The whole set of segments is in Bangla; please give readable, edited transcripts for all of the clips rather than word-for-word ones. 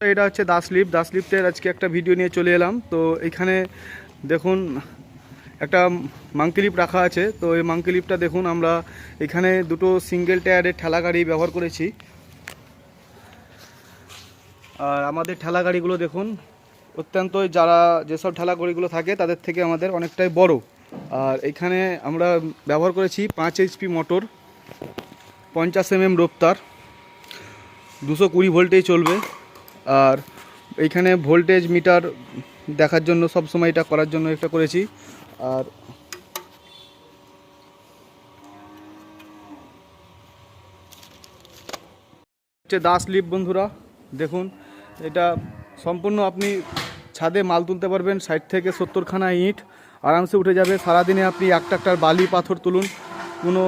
এটা হচ্ছে দাস লিফটের আজকে একটা ভিডিও নিয়ে চলে এলাম। তো এখানে দেখুন একটা মাঙ্কি লিফট রাখা আছে। তো এই মাঙ্কি লিফটটা দেখুন আমরা এখানে দুটো সিঙ্গেল টায়ারের ঠেলা গাড়ি ব্যবহার করেছি। আর আমাদের ঠেলা গাড়িগুলো দেখুন অত্যন্ত যেসব ঠেলা গাড়িগুলো থাকে তাদের থেকে আমাদের অনেকটাই বড়। আর এখানে আমরা ব্যবহার করেছি 5 HP মোটর, 50 mm রোপতার, 220 ভোল্টেই চলবে। আর এইখানে ভোল্টেজ মিটার দেখার জন্য সবসময় এটা করার জন্য একটা করেছি। আর হচ্ছে দাস লিফট বন্ধুরা, দেখুন এটা সম্পূর্ণ আপনি ছাদে মাল তুলতে পারবেন। 60 থেকে 70খানা ইট আরামসে উঠে যাবে। সারাদিনে আপনি একটা বালি পাথর তুলুন, কোনো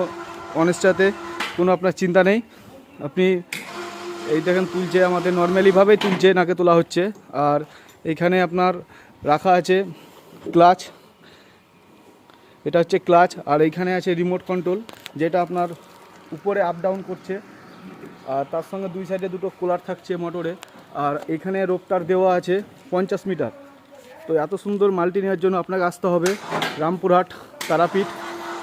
অনিশ্চয়তে কোনো আপনার চিন্তা নেই। আপনি এই দেখেন তুলছে, আমাদের নর্মালিভাবেই তুলছে, নাকে তোলা হচ্ছে। আর এখানে আপনার রাখা আছে ক্লাচ, এটা হচ্ছে ক্লাচ। আর এইখানে আছে রিমোট কন্ট্রোল, যেটা আপনার উপরে আপ ডাউন করছে। আর তার সঙ্গে দুই সাইডে দুটো কুলার থাকছে মোটরে। আর এখানে রোপটার দেওয়া আছে 50 মিটার। তো এত সুন্দর মালটি নেওয়ার জন্য আপনাকে আসতে হবে রামপুরহাট, তারাপীঠ।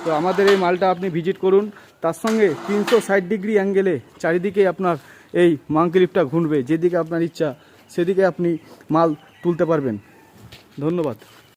তো আমাদের এই মালটা আপনি ভিজিট করুন। তার সঙ্গে 360 ডিগ্রি অ্যাঙ্গেলে চারিদিকে আপনার এই মাঙ্কি লিফটটা ঘুরবে, যেদিকে আপনার ইচ্ছা সেদিকে আপনি মাল তুলতে পারবেন। ধন্যবাদ।